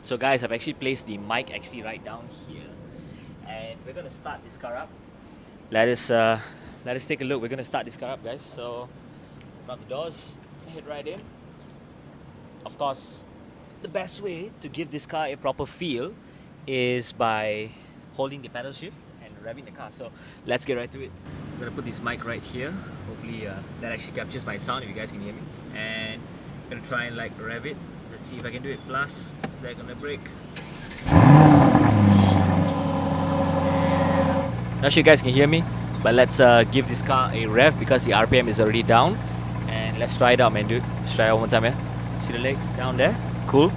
So guys, I've actually placed the mic right down here, and we're gonna start this car up. Let us take a look. We're gonna start this car up, guys. So, open up the doors, head right in. Of course, the best way to give this car a proper feel is by holding the pedal shift and revving the car. So let's get right to it. I'm gonna put this mic right here. Hopefully that actually captures my sound if you guys can hear me. And I'm gonna try and like rev it. Let's see if I can do it. Plus, leg on the brake. Not sure you guys can hear me, but let's give this car a rev because the RPM is already down. And let's try it out, man, dude. Let's try it out one more time, yeah? See the legs down there? Cool.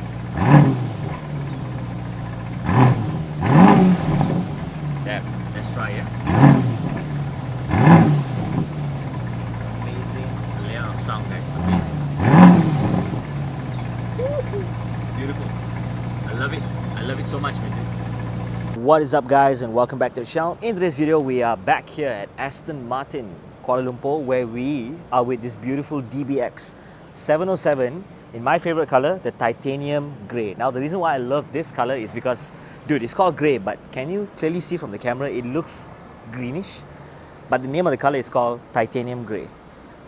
There, let's try, yeah? Amazing layer of sound, guys. Amazing. Beautiful. I love it. I love it so much, man. What is up, guys, and welcome back to the channel. In today's video, we are back here at Aston Martin, Kuala Lumpur, where we are with this beautiful DBX707 in my favorite color, the titanium grey. Now, the reason why I love this color is because, dude, it's called grey, but can you clearly see from the camera, it looks greenish, but the name of the color is called titanium grey.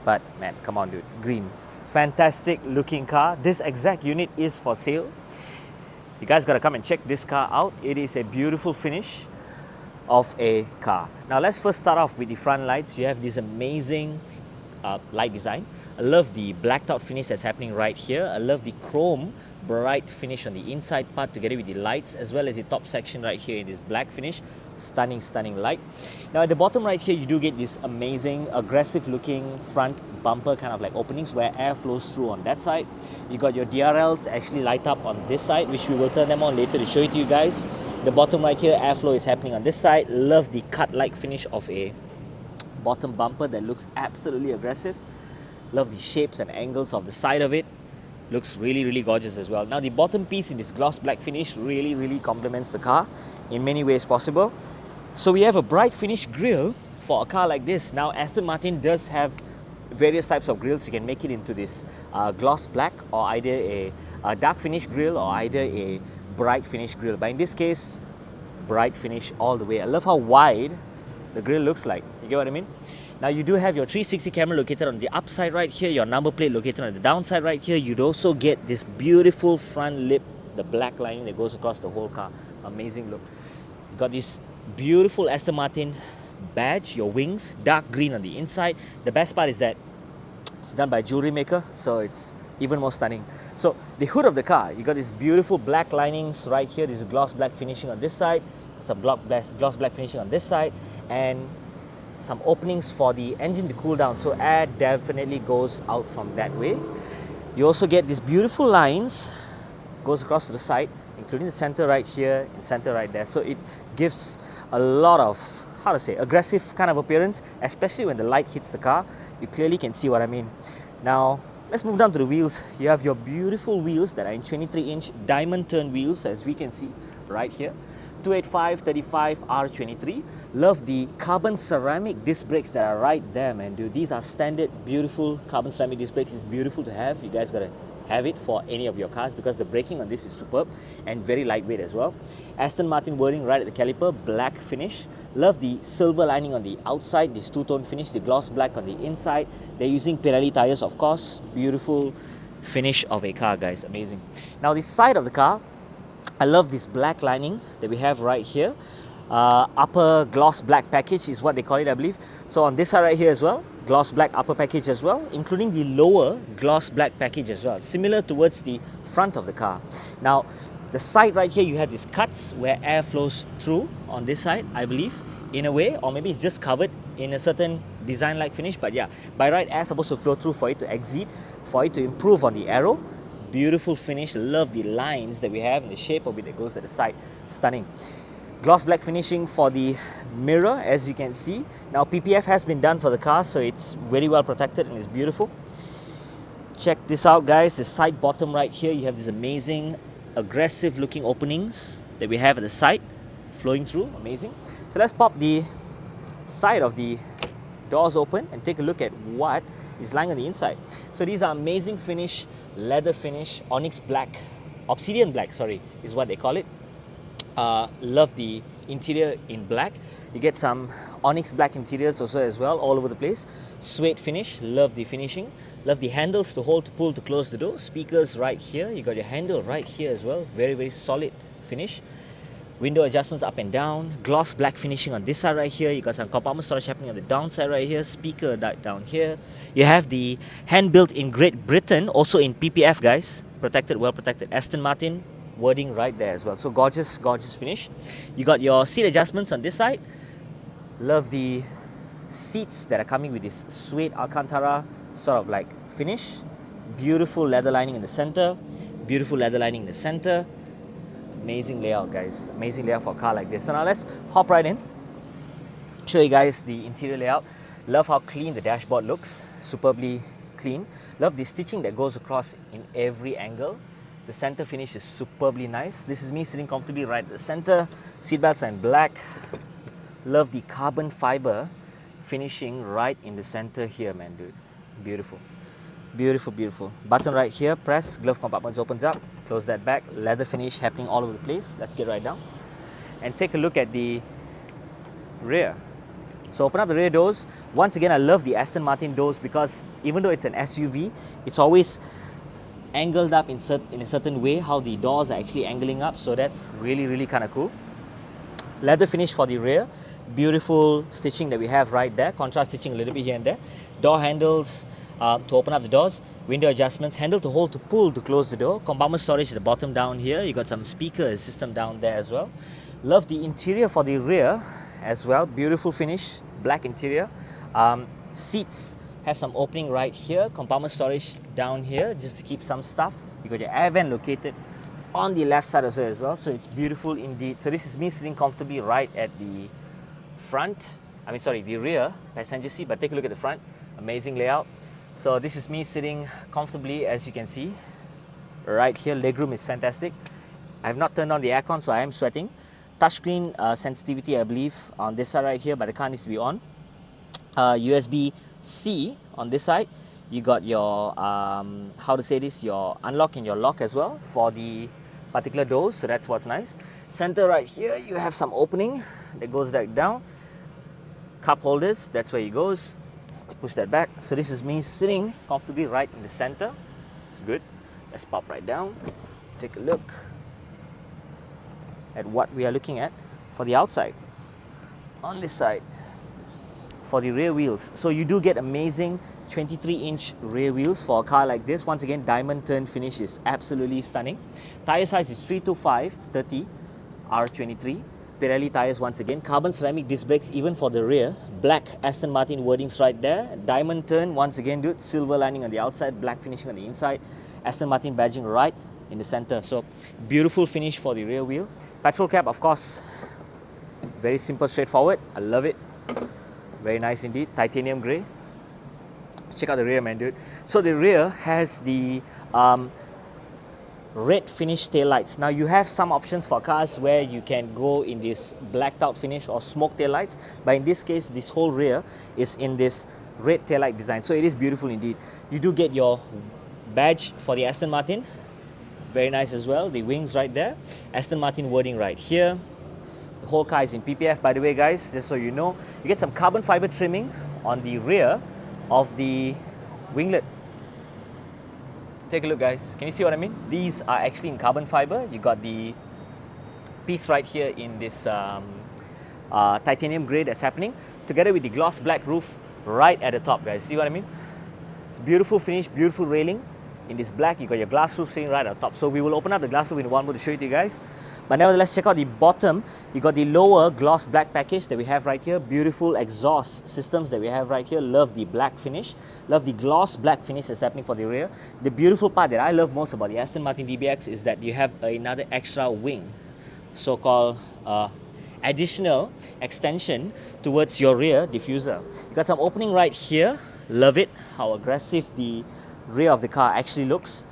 But man, come on, dude, green. Fantastic looking car. This exact unit is for sale. You guys gotta come and check this car out. It is a beautiful finish of a car. Now let's first start off with the front lights. You have this amazing light design. I love the blacked out finish that's happening right here. I love the chrome bright finish on the inside part together with the lights, as well as the top section right here in this black finish. Stunning, stunning light. Now at the bottom right here, you do get this amazing aggressive looking front bumper kind of like openings where air flows through on that side. You got your DRLs actually light up on this side, which we will turn them on later to show it to you guys. The bottom right here, airflow is happening on this side. Love the cut-like finish of a bottom bumper that looks absolutely aggressive. Love the shapes and angles of the side of it. Looks really, really gorgeous as well. Now the bottom piece in this gloss black finish really complements the car in many ways possible. So we have a bright finish grille for a car like this. Now Aston Martin does have various types of grills. You can make it into this gloss black, or either a dark finish grille, or either a bright finish grille. But in this case, bright finish all the way. I love how wide the grille looks like. You get what I mean? Now you do have your 360 camera located on the upside right here, your number plate located on the downside right here. You'd also get this beautiful front lip, the black lining that goes across the whole car. Amazing look. You got this beautiful Aston Martin badge, your wings, dark green on the inside. The best part is that it's done by a jewelry maker, so it's even more stunning. So the hood of the car, you got these beautiful black linings right here. This gloss black finishing on this side, some gloss black finishing on this side, and some openings for the engine to cool down, so air definitely goes out from that way. You also get these beautiful lines goes across to the side, including the center right here and center right there. So it gives a lot of, how to say, aggressive kind of appearance, especially when the light hits the car. You clearly can see what I mean. Now let's move down to the wheels. You have your beautiful wheels that are in 23-inch diamond turn wheels, as we can see right here. 285/35 R23. Love the carbon ceramic disc brakes that are right there, man, dude. These are standard beautiful carbon ceramic disc brakes. It's beautiful to have. You guys gotta have it for any of your cars because the braking on this is superb and very lightweight as well. Aston Martin wording right at the caliper, black finish. Love the silver lining on the outside, this two-tone finish, the gloss black on the inside. They're using Pirelli tires, of course. Beautiful finish of a car, guys. Amazing. Now the side of the car, I love this black lining that we have right here. Upper gloss black package is what they call it, I believe. So on this side right here as well, gloss black upper package as well, including the lower gloss black package as well, similar towards the front of the car. Now, the side right here, you have these cuts where air flows through on this side, I believe, in a way, or maybe it's just covered in a certain design-like finish. But yeah, by right, air is supposed to flow through for it to exit, for it to improve on the aero. Beautiful finish. Love the lines that we have and the shape of it that goes at the side. Stunning. Gloss black finishing for the mirror, as you can see. Now PPF has been done for the car, so it's very well protected and it's beautiful. Check this out, guys. The side bottom right here, you have these amazing aggressive looking openings that we have at the side flowing through. Amazing. So let's pop the side of the doors open and take a look at what is lying on the inside. So these are amazing finish, leather finish, onyx black obsidian black, sorry, is what they call it. Love the interior in black. You get some onyx black interiors also as well, all over the place. Suede finish, love the finishing. Love the handles to hold, to pull, to close the door. Speakers right here, you got your handle right here as well. Very, very solid finish. Window adjustments up and down. Gloss black finishing on this side right here. You got some compartment storage happening on the downside right here. Speaker down here. You have the hand built in Great Britain, also in PPF, guys. Protected, well protected. Aston Martin wording right there as well. So gorgeous, gorgeous finish. You got your seat adjustments on this side. Love the seats that are coming with this suede Alcantara sort of like finish. Beautiful leather lining in the center. Beautiful leather lining in the center. Amazing layout, guys. Amazing layout for a car like this. So now let's hop right in. Show you guys the interior layout. Love how clean the dashboard looks. Superbly clean. Love the stitching that goes across in every angle. The center finish is superbly nice. This is me sitting comfortably right at the center. Seatbelts are in black. Love the carbon fiber finishing right in the center here, man, dude. Beautiful. Beautiful, beautiful. Button right here, press, glove compartments opens up, close that back, leather finish happening all over the place. Let's get right down and take a look at the rear. So open up the rear doors. Once again, I love the Aston Martin doors because even though it's an SUV, it's always angled up in a certain way, how the doors are actually angling up. So that's really, really kind of cool. Leather finish for the rear. Beautiful stitching that we have right there. Contrast stitching a little bit here and there. Door handles to open up the doors. Window adjustments. Handle to hold, to pull, to close the door. Compartment storage at the bottom down here. You got some speaker system down there as well. Love the interior for the rear as well. Beautiful finish. Black interior. Seats have some opening right here. Compartment storage down here just to keep some stuff. You got your air vent located on the left side also as well. So it's beautiful indeed. So this is me sitting comfortably right at the the rear passenger seat, but take a look at the front. Amazing layout. So this is me sitting comfortably, as you can see right here. Legroom is fantastic. I have not turned on the aircon, so I am sweating. Touchscreen sensitivity, I believe, on this side right here, but the car needs to be on. USB-C on this side. You got your your unlock and your lock as well for the particular doors, so that's what's nice. Center right here, you have some opening that goes right down. Cup holders, that's where it goes. Let's push that back. So this is me sitting comfortably right in the center. It's good. Let's pop right down. Take a look at what we are looking at for the outside. On this side, for the rear wheels. So you do get amazing 23-inch rear wheels for a car like this. Once again, diamond turn finish is absolutely stunning. Tire size is 325/30 R23. Pirelli tires once again. Carbon ceramic disc brakes even for the rear. Black Aston Martin wordings right there. Diamond turn once again, dude. Silver lining on the outside, black finishing on the inside. Aston Martin badging right in the center. So beautiful finish for the rear wheel. Petrol cap, of course, very simple, straightforward. I love it. Very nice indeed. Titanium grey. Check out the rear, man, dude. So the rear has the red finish taillights. Now you have some options for cars where you can go in this blacked out finish or smoke taillights, but in this case, this whole rear is in this red taillight design. So it is beautiful indeed. You do get your badge for the Aston Martin. Very nice as well. The wings right there. Aston Martin wording right here. The whole car is in PPF, by the way, guys, just so you know. You get some carbon fiber trimming on the rear of the winglet. Take a look, guys. Can you see what I mean? These are actually in carbon fiber. You got the piece right here in this titanium grey that's happening, together with the gloss black roof right at the top, guys. See what I mean? It's beautiful finish, beautiful railing. In this black, you got your glass roof sitting right at the top. So we will open up the glass roof in one more to show it to you guys. But nevertheless, check out the bottom. You got the lower gloss black package that we have right here. Beautiful exhaust systems that we have right here. Love the black finish. Love the gloss black finish that's happening for the rear. The beautiful part that I love most about the Aston Martin DBX is that you have another extra wing, so-called additional extension towards your rear diffuser. You got some opening right here. Love it, how aggressive the rear of the car actually looks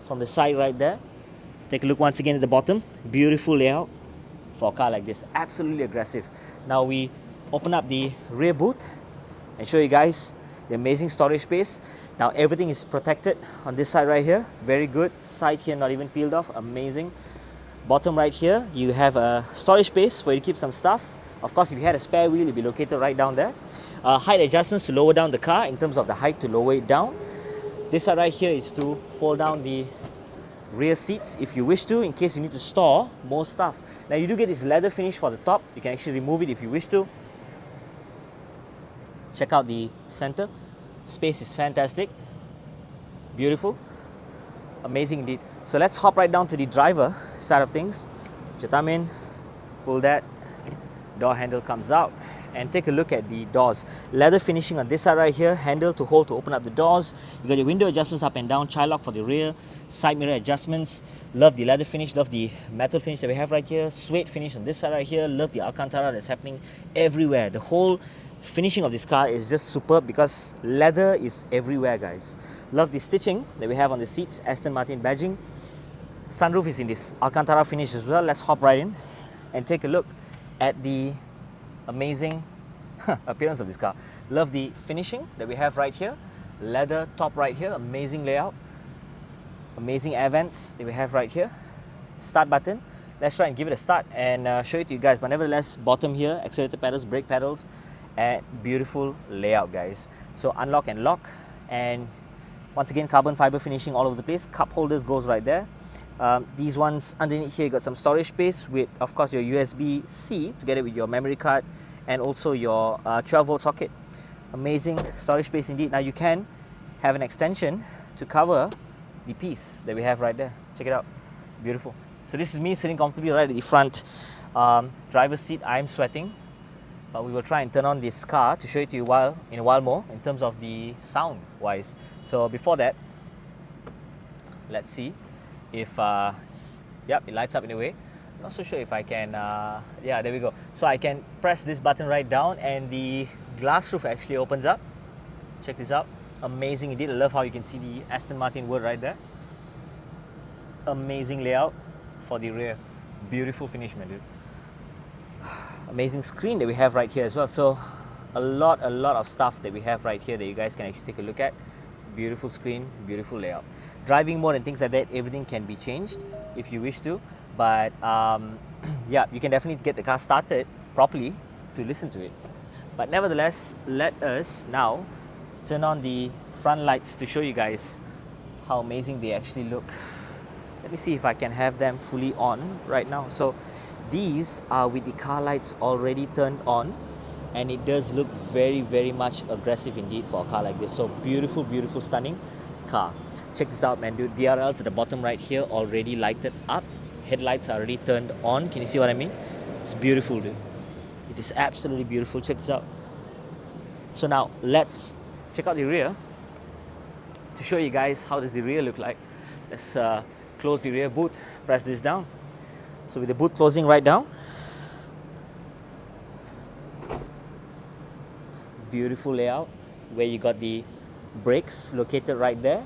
from the side right there. Take a look once again at the bottom. Beautiful layout for a car like this. Absolutely aggressive. Now we open up the rear boot and show you guys the amazing storage space. Now everything is protected on this side right here. Very good. Side here not even peeled off. Amazing. Bottom right here, you have a storage space for you to keep some stuff. Of course, if you had a spare wheel, it'll be located right down there. Height adjustments to lower down the car in terms of the height to lower it down. This side right here is to fold down the rear seats if you wish to, in case you need to store more stuff. Now you do get this leather finish for the top. You can actually remove it if you wish to. Check out the center. Space is fantastic. Beautiful. Amazing indeed. So let's hop right down to the driver side of things. Put your thumb in, pull that, door handle comes out, and take a look at the doors. Leather finishing on this side right here, handle to hold to open up the doors. You got your window adjustments up and down, child lock for the rear, side mirror adjustments. Love the leather finish, love the metal finish that we have right here, suede finish on this side right here, love the Alcantara that's happening everywhere. The whole finishing of this car is just superb because leather is everywhere, guys. Love the stitching that we have on the seats, Aston Martin badging. Sunroof is in this Alcantara finish as well. Let's hop right in and take a look at the amazing appearance of this car. Love the finishing that we have right here. Leather top right here, amazing layout. Amazing air vents that we have right here. Start button. Let's try and give it a start and show it to you guys. But nevertheless, bottom here, accelerator pedals, brake pedals, and beautiful layout, guys. So unlock and lock, and once again carbon fiber finishing all over the place. Cup holders goes right there. These ones underneath here, you got some storage space with, of course, your USB-C together with your memory card and also your 12-volt socket. Amazing storage space indeed. Now you can have an extension to cover the piece that we have right there. Check it out. Beautiful. So this is me sitting comfortably right at the front driver's seat. I'm sweating, but we will try and turn on this car to show it to you in a while more in terms of the sound wise. So before that, let's see if yep, it lights up in a way. Not so sure if I can yeah, there we go. So I can press this button right down and the glass roof actually opens up. Check this out. Amazing indeed. I love how you can see the Aston Martin word right there. Amazing layout for the rear. Beautiful finish, man, dude. Amazing screen that we have right here as well. So a lot of stuff that we have right here that you guys can actually take a look at. Beautiful screen, beautiful layout. Driving mode and things like that, everything can be changed if you wish to. But yeah, you can definitely get the car started properly to listen to it. But nevertheless, let us now turn on the front lights to show you guys how amazing they actually look. Let me see if I can have them fully on right now. So these are with the car lights already turned on, and it does look very much aggressive indeed for a car like this. So beautiful, stunning car. Check this out, man, dude. DRLs at the bottom right here already lighted up. Headlights are already turned on. Can you see what I mean? It's beautiful, dude. It is absolutely beautiful. Check this out. So now let's check out the rear to show you guys how does the rear look like. Let's close the rear boot, press this down. So with the boot closing right down, beautiful layout where you got the brakes located right there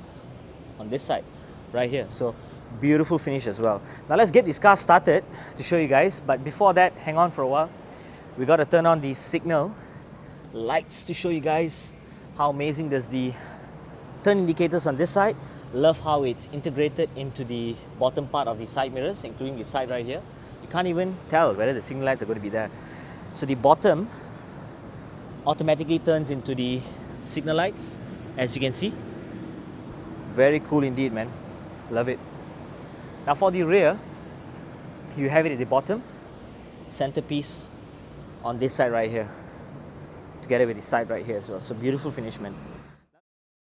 on this side right here. So beautiful finish as well. Now let's get this car started to show you guys, but before that, hang on for a while. We got to turn on the signal lights to show you guys how amazing does the turn indicators on this side. Love how it's integrated into the bottom part of the side mirrors, including the side right here. You can't even tell whether the signal lights are going to be there. So the bottom automatically turns into the signal lights, as you can see. Very cool indeed, man. Love it. Now for the rear, you have it at the bottom, centerpiece on this side right here, together with the side right here as well. So beautiful finish, man.